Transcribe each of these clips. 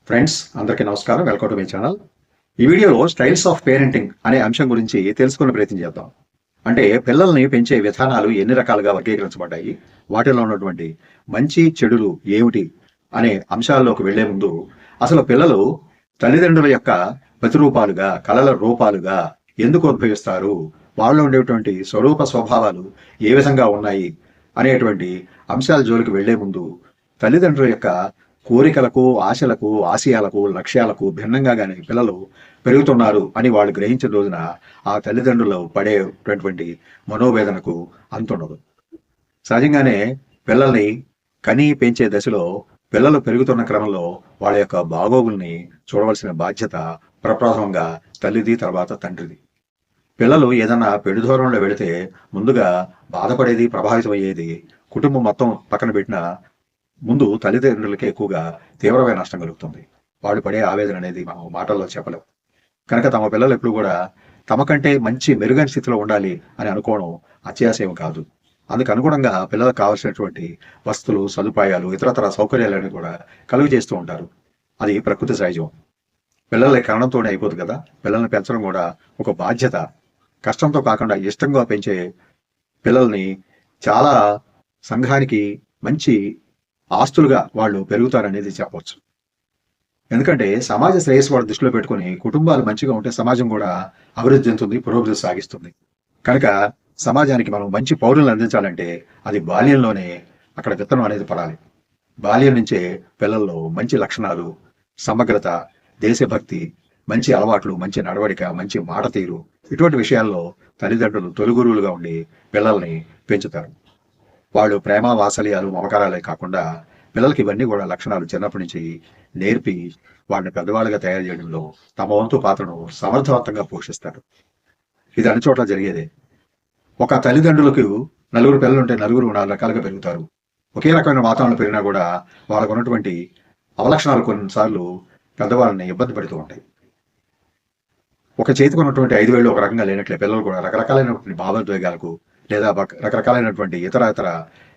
Friends అందరికీ నమస్కారం. Welcome to my channel. ఈ వీడియోలో స్టైల్స్ ఆఫ్ పేరెంటింగ్ అనే అంశం గురించి తెలుసుకునే ప్రయత్నం చేద్దాం. అంటే పిల్లల్ని పెంచే విధానాలు ఎన్ని రకాలుగా వర్గీకరించబడ్డాయి, వాటిలో ఉన్నటువంటి మంచి చెడులు ఏమిటి అనే అంశాల్లోకి వెళ్లే ముందు అసలు పిల్లలు తల్లిదండ్రుల యొక్క ప్రతిరూపాలుగా, కళల రూపాలుగా ఎందుకు ఉద్భవిస్తారు, వాళ్ళలో ఉండేటువంటి స్వరూప స్వభావాలు ఏ విధంగా ఉన్నాయి అనేటువంటి అంశాల జోలికి వెళ్లే ముందు తల్లిదండ్రుల యొక్క కోరికలకు, ఆశలకు, ఆశయాలకు, లక్ష్యాలకు భిన్నంగానే పిల్లలు పెరుగుతున్నారు అని వాళ్ళు గ్రహించిన రోజున ఆ తల్లిదండ్రులు పడేటటువంటి మనోవేదనకు అంతుండదు. సహజంగానే పిల్లల్ని కని పెంచే దశలో పిల్లలు పెరుగుతున్న క్రమంలో వాళ్ళ యొక్క బాగోగుల్ని చూడవలసిన బాధ్యత ప్రప్రథమంగా తల్లిది, తర్వాత తండ్రిది. పిల్లలు ఏదన్నా పెడు దూరంలో వెళితే ముందుగా బాధపడేది, ప్రభావితం అయ్యేది కుటుంబం మొత్తం పక్కన పెట్టిన ముందు తల్లిదండ్రులకే ఎక్కువగా తీవ్రమైన నష్టం కలుగుతుంది. వాళ్ళు పడే ఆవేదన అనేది మనం మాటల్లో చెప్పలేం. కనుక తమ పిల్లలు ఎప్పుడు కూడా తమ కంటే మంచి మెరుగైన స్థితిలో ఉండాలి అని అనుకోవడం అత్యాశయం కాదు. అందుకు అనుగుణంగా పిల్లలకు కావాల్సినటువంటి వస్తువులు, సదుపాయాలు, ఇతరతర సౌకర్యాలను కూడా కలుగు చేస్తూ ఉంటారు. అది ప్రకృతి సహజం. పిల్లల్ని కరణంతోనే అయిపోదు కదా. పిల్లల్ని పెంచడం కూడా ఒక బాధ్యత. కష్టంతో కాకుండా ఇష్టంగా పెంచే పిల్లల్ని చాలా సంఘానికి మంచి ఆస్తులుగా వాళ్ళు పెరుగుతారనేది చెప్పవచ్చు. ఎందుకంటే సమాజ శ్రేయస్సు వాడు దృష్టిలో పెట్టుకుని కుటుంబాలు మంచిగా ఉంటే సమాజం కూడా అభివృద్ధి చెందుతుంది, పురోభివృద్ధి సాగిస్తుంది. కనుక సమాజానికి మనం మంచి పౌరులను అందించాలంటే అది బాల్యంలోనే అక్కడ విత్తనం అనేది పడాలి. బాల్యం నుంచే పిల్లల్లో మంచి లక్షణాలు, సమగ్రత, దేశభక్తి, మంచి అలవాట్లు, మంచి నడవడిక, మంచి మాట తీరు, ఇటువంటి విషయాల్లో తల్లిదండ్రులు తొలి గురువులుగా ఉండి పిల్లల్ని పెంచుతారు. వాళ్ళు ప్రేమ, వాత్సల్యాలు, మమకారాలే కాకుండా పిల్లలకి ఇవన్నీ కూడా లక్షణాలు చిన్నప్పటి నుంచి నేర్పి వాళ్ళని పెద్దవాళ్ళుగా తయారు చేయడంలో తమ వంతు పాత్రను సమర్థవంతంగా పోషిస్తారు. ఇది అన్ని చోట్ల జరిగేదే. ఒక తల్లిదండ్రులకు నలుగురు పిల్లలు ఉంటే నలుగురు 4 రకాలుగా పెరుగుతారు. ఒకే రకమైన వాతావరణం పెరిగినా కూడా వాళ్ళకు ఉన్నటువంటి అవలక్షణాలు కొన్నిసార్లు పెద్దవాళ్ళని ఇబ్బంది పెడుతూ ఉంటాయి. ఒక చేతికి ఉన్నటువంటి 5 వేళ్ళు ఒక రకంగా లేనట్లే పిల్లలు కూడా రకరకాలైనటువంటి భావోద్వేగాలకు లేదా రకరకాలైనటువంటి ఇతర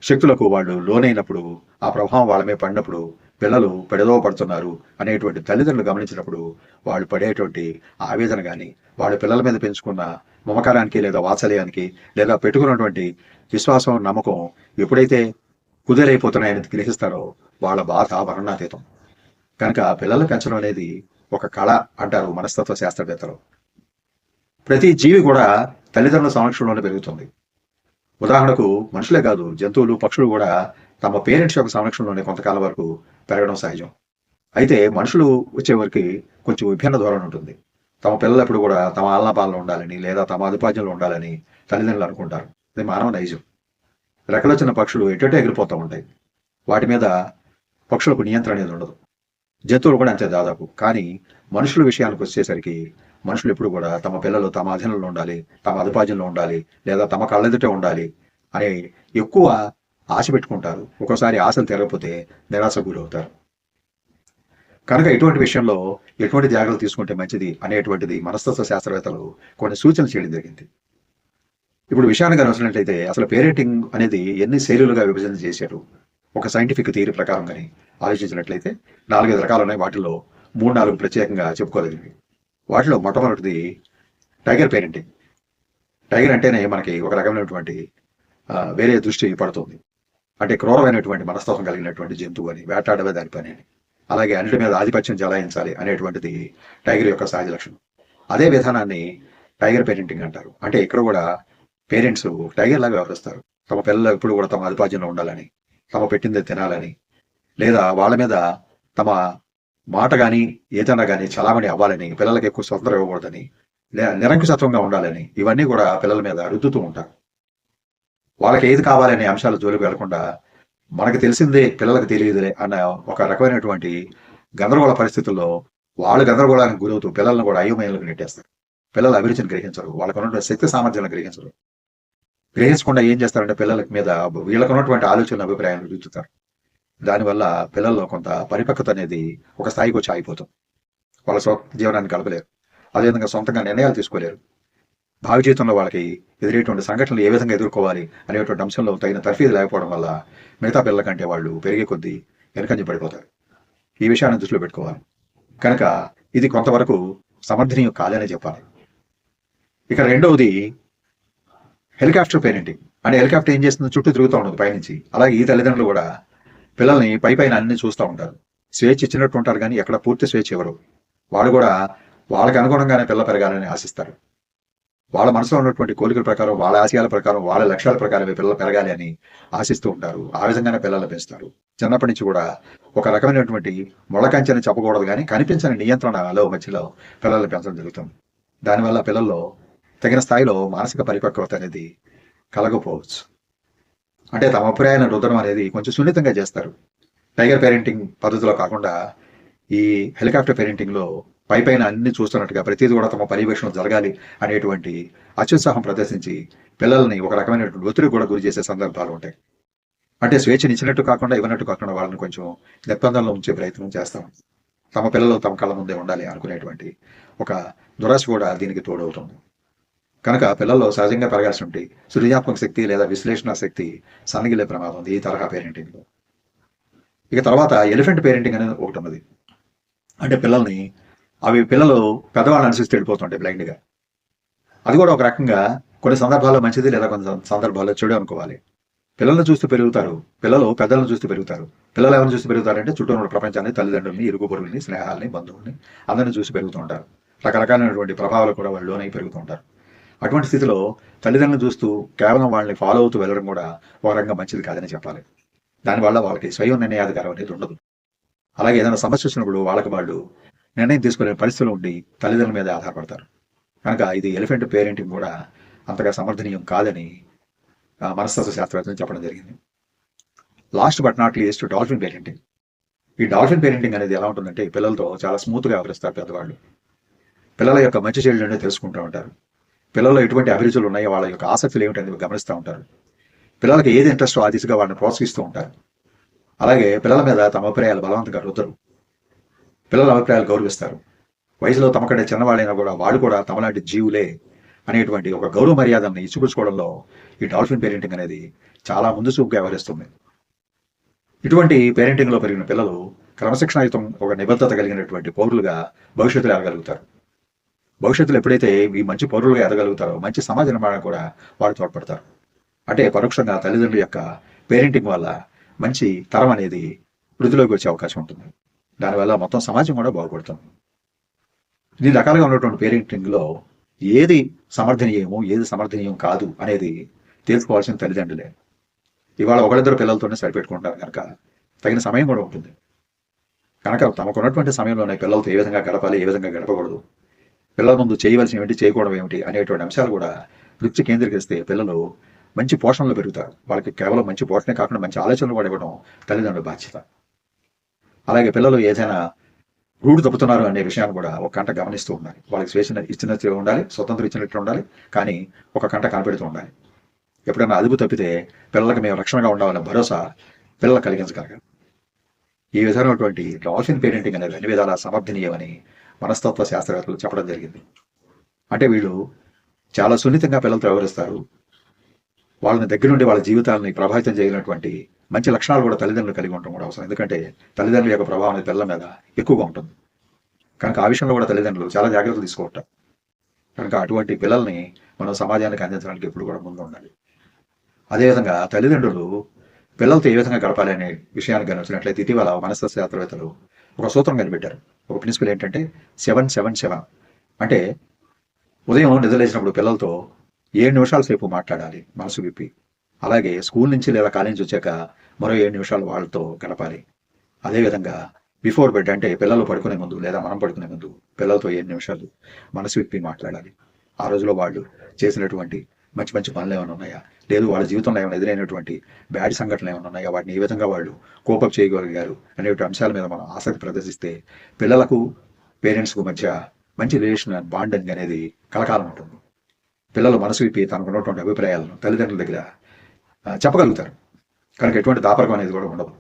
శక్తులకు వాళ్ళు లోనైనప్పుడు, ఆ ప్రభావం వాళ్ళ మీద పడినప్పుడు పిల్లలు పెడదో పడుతున్నారు అనేటువంటి తల్లిదండ్రులు గమనించినప్పుడు వాళ్ళు పడేటువంటి ఆవేదన కానీ, వాళ్ళ పిల్లల మీద పెంచుకున్న మమకారానికి లేదా వాత్సల్యానికి లేదా పెట్టుకున్నటువంటి విశ్వాసం, నమ్మకం ఎప్పుడైతే కుదేలైపోతున్నాయని గ్రహిస్తారో వాళ్ళ బాధ వర్ణనాతీతం. కనుక పిల్లలు పెంచడం అనేది ఒక కళ అంటారు మనస్తత్వ శాస్త్రవేత్తలు. ప్రతి జీవి కూడా తల్లిదండ్రుల సంరక్షణలోనే పెరుగుతుంది. ఉదాహరణకు మనుషులే కాదు, జంతువులు, పక్షులు కూడా తమ పేరెంట్స్ యొక్క సంరక్షణలోనే కొంతకాలం వరకు పెరగడం సహజం. అయితే మనుషులు వచ్చేవరకు కొంచెం విభిన్న ధోరణి ఉంటుంది. తమ పిల్లలు ఎప్పుడు కూడా తమ ఆలనాపాలలో ఉండాలని లేదా తమ అదుపాజ్యంలో ఉండాలని తల్లిదండ్రులు అనుకుంటారు. ఇది మానవ నైజం. రెక్కలొచ్చిన పక్షులు ఎటెటో ఎగిరిపోతూ ఉంటాయి. వాటి మీద పక్షులకు నియంత్రణ అనేది ఉండదు. జంతువులు కూడా అంతే దాదాపు. కానీ మనుషుల విషయానికి వచ్చేసరికి మనుషులు ఎప్పుడు కూడా తమ పిల్లలు తమ అధీనంలో ఉండాలి, తమ అదుపాజ్యంలో ఉండాలి, లేదా తమ కళ్ళెదుటే ఉండాలి అని ఎక్కువ ఆశ పెట్టుకుంటారు. ఒక్కోసారి ఆశలు తీరకపోతే నిరాశకు గురవుతారు. కనుక ఇటువంటి విషయంలో ఎటువంటి జాగ్రత్తలు తీసుకుంటే మంచిది అనేటువంటిది మనస్తత్వ శాస్త్రవేత్తలు కొన్ని సూచనలు చేయడం జరిగింది. ఇప్పుడు విషయాన్ని వచ్చినట్లయితే అసలు పేరెంటింగ్ అనేది ఎన్ని శైలులుగా విభజన చేశారు ఒక సైంటిఫిక్ థియరీ ప్రకారం కానీ ఆలోచించినట్లయితే 4-5 రకాలు ఉన్నాయి. వాటిలో 3-4 ప్రత్యేకంగా చెప్పుకోదగినవి. వాటిలో మొట్టమొదటిది టైగర్ పేరెంటింగ్. టైగర్ అంటేనే మనకి ఒక రకమైనటువంటి వేరే దృష్టి పడుతుంది. అంటే క్రూరమైనటువంటి మనస్తత్వం కలిగినటువంటి జంతువు అని, వేటాడవే దాని పని అని, అలాగే అన్నిటి మీద ఆధిపత్యం చెలాయించాలి అనేటువంటిది టైగర్ యొక్క సహజ లక్షణం. అదే విధానాన్ని టైగర్ పేరెంటింగ్ అంటారు. అంటే ఇక్కడ కూడా పేరెంట్స్ టైగర్ లాగా వ్యవహరిస్తారు. తమ పిల్లలు ఎప్పుడు కూడా తమ ఆధిపత్యంలో ఉండాలని, తమ పెట్టిందే తినాలని, లేదా వాళ్ళ మీద తమ మాట కానీ ఏదైనా కానీ చలామణి అవ్వాలని, పిల్లలకి ఎక్కువ స్వతంత్రం ఇవ్వకూడదని, నిరంకుశత్వంగా ఉండాలని ఇవన్నీ కూడా పిల్లల మీద రుద్దుతూ ఉంటారు. వాళ్ళకి ఏది కావాలనే అంశాల జోలికి వెళ్లకుండా మనకు తెలిసిందే పిల్లలకు తెలియదులే అన్న ఒక రకమైనటువంటి గందరగోళ పరిస్థితుల్లో వాళ్ళు గందరగోళానికి గురవుతూ పిల్లలను కూడా అయోమయంలోకి నెట్టేస్తారు. పిల్లల అభిరుచిని గ్రహించరు, వాళ్ళకు ఉన్నటువంటి శక్తి సామర్థ్యాలను గ్రహించరు. గ్రహించకుండా ఏం చేస్తారంటే పిల్లల మీద వీళ్ళకు ఉన్నటువంటి ఆలోచన, అభిప్రాయాలను రుద్దుతారు. దానివల్ల పిల్లల్లో కొంత పరిపక్వత అనేది ఒక స్థాయికి వచ్చి ఆగిపోతుంది. వాళ్ళ జీవనాన్ని గడపలేరు. అదేవిధంగా సొంతంగా నిర్ణయాలు తీసుకోలేరు. భావి జీవితంలో వాళ్ళకి ఎదురేటువంటి సంఘటనలు ఏ విధంగా ఎదుర్కోవాలి అనేటువంటి అంశంలో తగిన తర్ఫీదు లేకపోవడం వల్ల మిగతా పిల్లల కంటే వాళ్ళు పెరిగే కొద్దీ వెనకంజ పడిపోతారు. ఈ విషయాన్ని దృష్టిలో పెట్టుకోవాలి. కనుక ఇది కొంతవరకు సమర్థనీయం కాదనే చెప్పాలి. ఇక రెండవది హెలికాప్టర్ పేరెంటింగ్. అంటే హెలికాప్టర్ ఏం చేస్తుంది, చుట్టూ తిరుగుతూ ఉండదు పైనుంచి. అలాగే ఈ తల్లిదండ్రులు కూడా పిల్లల్ని పైన అన్ని చూస్తూ ఉంటారు. స్వేచ్ఛ ఇచ్చినట్టు ఉంటారు కానీ ఎక్కడ పూర్తి స్వేచ్ఛ ఇవ్వరు. వాళ్ళు కూడా వాళ్ళకి అనుగుణంగానే పిల్ల పెరగాలని ఆశిస్తారు. వాళ్ళ మనసులో ఉన్నటువంటి కోరికల ప్రకారం, వాళ్ళ ఆశయాల ప్రకారం, వాళ్ళ లక్ష్యాల ప్రకారం పిల్లలు పెరగాలి అని ఆశిస్తూ ఉంటారు. ఆ విధంగానే పిల్లలు పెంచుతారు. చిన్నప్పటి నుంచి కూడా ఒక రకమైనటువంటి మొలకంచెని చెప్పకూడదు కానీ కనిపించని నియంత్రణలో మధ్యలో పిల్లల్ని పెంచడం జరుగుతుంది. దానివల్ల పిల్లల్లో తగిన స్థాయిలో మానసిక పరిపక్వత అనేది కలగకపోవచ్చు. అంటే తమ అభిప్రాయాలను రుద్దడం అనేది కొంచెం సున్నితంగా చేస్తారు. టైగర్ పేరెంటింగ్ పద్ధతిలో కాకుండా ఈ హెలికాప్టర్ పేరెంటింగ్లో పైన అన్ని చూస్తున్నట్టుగా ప్రతిదీ కూడా తమ పర్యవేక్షణ జరగాలి అనేటువంటి అత్యుత్సాహం ప్రదర్శించి పిల్లల్ని ఒక రకమైనటువంటి ఒత్తిడి కూడా గురి చేసే సందర్భాలు ఉంటాయి. అంటే స్వేచ్ఛనిచ్చినట్టు కాకుండా ఇవ్వనట్టు కాకుండా వాళ్ళని కొంచెం నిర్బంధంలో ఉంచే ప్రయత్నం చేస్తాం. తమ పిల్లలు తమ కళ్ళ ముందే ఉండాలి అనుకునేటువంటి ఒక దురాశ కూడా దీనికి తోడవుతుంది. కనుక పిల్లల్లో సహజంగా పెరగాల్సి సృజనాత్మక శక్తి లేదా విశ్లేషణ శక్తి సన్నగిల్లే ప్రమాదం ఉంది ఈ తరహా పేరెంటింగ్లో. ఇక తర్వాత ఎలిఫెంట్ పేరెంటింగ్ అనేది ఒకటి ఉన్నది. అంటే పిల్లలు పెద్దవాళ్ళని అనుసరిస్తూ వెళ్ళిపోతుంటాయి బ్లైండ్గా. అది కూడా ఒక రకంగా కొన్ని సందర్భాల్లో మంచిది, లేదా కొన్ని సందర్భాల్లో చెడు అనుకోవాలి. పిల్లల్ని చూస్తూ పెరుగుతారు, పిల్లలు పెద్దలను చూస్తూ పెరుగుతారు. పిల్లలు ఎవరిని చూస్తూ పెరుగుతారంటే చుట్టూ ఉన్న ప్రపంచాన్ని, తల్లిదండ్రుల్ని, ఇరుగు పొరుగుల్ని, స్నేహాలని, బంధువుల్ని అందరిని చూసి పెరుగుతూ ఉంటారు. రకరకాలైనటువంటి ప్రభావాలు కూడా వాళ్ళు లోనై పెరుగుతూ ఉంటారు. అటువంటి స్థితిలో తల్లిదండ్రులను చూస్తూ కేవలం వాళ్ళని ఫాలో అవుతూ వెళ్ళడం కూడా ఒక రకంగా మంచిది కాదని చెప్పాలి. దానివల్ల వాళ్ళకి స్వయం నిర్ణయాధికారం అనేది ఉండదు. అలాగే ఏదైనా సమస్య వచ్చినప్పుడు వాళ్ళు నిర్ణయం తీసుకునే పరిస్థితులు ఉండి తల్లిదండ్రుల మీద ఆధారపడతారు. కనుక ఇది ఎలిఫెంట్ పేరెంటింగ్ కూడా అంతగా సమర్థనీయం కాదని మనస్తత్వ శాస్త్రవేత్తలు చెప్పడం జరిగింది. Last but not least dolphin parenting. ఈ డాల్ఫిన్ పేరెంటింగ్ అనేది ఎలా ఉంటుందంటే పిల్లలతో చాలా స్మూత్గా వ్యవహరిస్తారు పెద్దవాళ్ళు. పిల్లల యొక్క మంచి చెడులను తెలుసుకుంటూ ఉంటారు. పిల్లల్లో ఎటువంటి అభిరుచులు ఉన్నాయో, వాళ్ళ యొక్క ఆసక్తులు ఏమిటనేది గమనిస్తూ ఉంటారు. పిల్లలకి ఏది ఇంట్రెస్టో ఆ దిశగా వాళ్ళని ప్రోత్సహిస్తూ ఉంటారు. అలాగే పిల్లల మీద తమ అభిప్రాయాలు బలవంతంగా రుద్దరు. పిల్లల అభిప్రాయాలు గౌరవిస్తారు. వయసులో తమకంటే చిన్నవాళ్ళైనా కూడా వాళ్ళు కూడా తమలాంటి జీవులే అనేటువంటి ఒక గౌరవ మర్యాదల్ని ఇచ్చిపుచ్చుకోవడంలో ఈ డాల్ఫిన్ పేరెంటింగ్ అనేది చాలా ముందు చూపుగా వ్యవహరిస్తుంది. ఇటువంటి పేరెంటింగ్లో పెరిగిన పిల్లలు క్రమశిక్షణాయుతం, ఒక నిబద్ధత కలిగినటువంటి పౌరులుగా భవిష్యత్తులో ఎదగలుగుతారు. భవిష్యత్తులో ఎప్పుడైతే ఈ మంచి పౌరులుగా ఎదగలుగుతారో మంచి సమాజ నిర్మాణం కూడా వారు తోడ్పడతారు. అంటే పరోక్షంగా తల్లిదండ్రుల యొక్క పేరెంటింగ్ వల్ల మంచి తరం అనేది వృద్ధిలోకి వచ్చే అవకాశం ఉంటుంది. దానివల్ల మొత్తం సమాజం కూడా బాగుపడుతుంది. ఇన్ని రకాలుగా ఉన్నటువంటి పేరెంటింగ్లో ఏది సమర్థనీయమో, ఏది సమర్థనీయం కాదు అనేది తెలుసుకోవాల్సిన తల్లిదండ్రులే. ఇవాళ ఒకరిద్దరు పిల్లలతోనే సరిపెట్టుకుంటారు కనుక తగిన సమయం కూడా ఉంటుంది. కనుక తమకున్నటువంటి సమయంలోనే పిల్లలతో ఏ విధంగా గడపాలి, ఏ విధంగా గడపకూడదు, పిల్లల ముందు చేయవలసిన ఏమిటి, చేయకూడదు ఏమిటి అనేటువంటి అంశాలు కూడా దృష్టి కేంద్రీకరిస్తే పిల్లలు మంచి పోషణలో పెరుగుతారు. వాళ్ళకి కేవలం మంచి పోషణే కాకుండా మంచి ఆలోచనలు కూడా ఇవ్వడం తల్లిదండ్రుల బాధ్యత. అలాగే పిల్లలు ఏదైనా రూడు తప్పుతున్నారు అనే విషయాన్ని కూడా ఒక కంట గమనిస్తూ ఉండాలి. వాళ్ళకి స్వేచ్ఛ ఇచ్చినట్టు ఉండాలి, స్వతంత్రం ఇచ్చినట్టు ఉండాలి, కానీ ఒక కంట కనిపెడుతూ ఉండాలి. ఎప్పుడైనా అదుపు తప్పితే పిల్లలకు మేము రక్షణగా ఉండాలనే భరోసా పిల్లలు కలిగించగలగాలి. ఈ విధమైనటువంటి డాల్ఫిన్ పేరెంటింగ్ అనేది అన్ని విధాలా సమర్థనీయమని మనస్తత్వ శాస్త్రవేత్తలు చెప్పడం జరిగింది. అంటే వీళ్ళు చాలా సున్నితంగా పిల్లలతో వ్యవహరిస్తారు. వాళ్ళని దగ్గర నుండి వాళ్ళ జీవితాలని ప్రభావితం చేయనటువంటి మంచి లక్షణాలు కూడా తల్లిదండ్రులు కలిగి ఉండడం కూడా అవసరం. ఎందుకంటే తల్లిదండ్రుల యొక్క ప్రభావం అనేది పిల్లల మీద ఎక్కువగా ఉంటుంది. కనుక ఆ విషయంలో కూడా తల్లిదండ్రులు చాలా జాగ్రత్తలు తీసుకుంటారు. కనుక అటువంటి పిల్లల్ని మనం సమాజానికి అందించడానికి ఎప్పుడు కూడా ముందు ఉండాలి. అదేవిధంగా తల్లిదండ్రులు పిల్లలతో ఏ విధంగా గడపాలి అనే విషయాన్ని గమనించినట్లయితే ఇటీవల మనస్తత్వ శాస్త్రవేత్తలు ఒక సూత్రం కనిపెట్టారు. ఒక ప్రిన్సిపల్ ఏంటంటే 7-7-7. అంటే ఉదయం నిద్రలేసినప్పుడు పిల్లలతో 7 నిమిషాల సేపు మాట్లాడాలి మనసు విప్పి. అలాగే స్కూల్ నుంచి లేదా కాలేజ్ నుంచి వచ్చాక మరో 7 నిమిషాలు వాళ్ళతో గడపాలి. అదేవిధంగా బిఫోర్ బెడ్, అంటే పిల్లలు పడుకునే ముందు లేదా మనం పడుకునే ముందు పిల్లలతో 7 నిమిషాలు మనసు విప్పి మాట్లాడాలి. ఆ రోజులో వాళ్ళు చేసినటువంటి మంచి మంచి పనులు ఏమైనా ఉన్నాయా, లేదు వాళ్ళ జీవితంలో ఏమైనా ఎదురైనటువంటి బ్యాడ్ సంఘటనలు ఏమైనా ఉన్నాయా, వాటిని ఏ విధంగా వాళ్ళు కోపప్ చేయగలిగారు అనేటువంటి అంశాల మీద మనం ఆసక్తి ప్రదర్శిస్తే పిల్లలకు పేరెంట్స్కు మధ్య మంచి రిలేషన్ అండ్ బాండింగ్ అనేది కలకాలం ఉంటుంది. పిల్లలు మనసు విప్పి తనకు ఉన్నటువంటి అభిప్రాయాలను తల్లిదండ్రుల దగ్గర చెప్పగలుగుతారు. కనుక ఎటువంటి దాపరకం అనేది కూడా ఉండదు.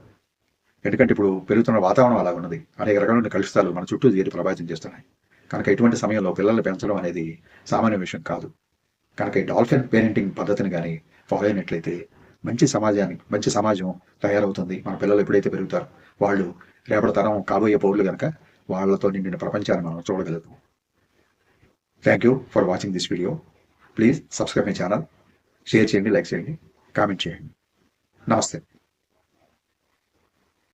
ఎందుకంటే ఇప్పుడు పెరుగుతున్న వాతావరణం అలా ఉన్నది. అనేక రకాలైన కలుషితాలు మన చుట్టూ చేరి ప్రభావితం చేస్తున్నాయి. కనుక ఇటువంటి సమయంలో పిల్లల్ని పెంచడం అనేది సామాన్య విషయం కాదు. కనుక ఈ డాల్ఫిన్ పేరెంటింగ్ పద్ధతిని కానీ ఫాలో అయినట్లయితే మంచి సమాజం తయారవుతుంది. మన పిల్లలు ఎప్పుడైతే పెరుగుతారో వాళ్ళు రేపటి తరం కాబోయే పౌరులు కనుక వాళ్ళతో నిండిన ప్రపంచాన్ని మనం చూడగలుగుతాం. Thank you for watching this video. Please subscribe my channel. Share చేయండి, లైక్ చేయండి, కామెంట్ చేయండి. నమస్తే.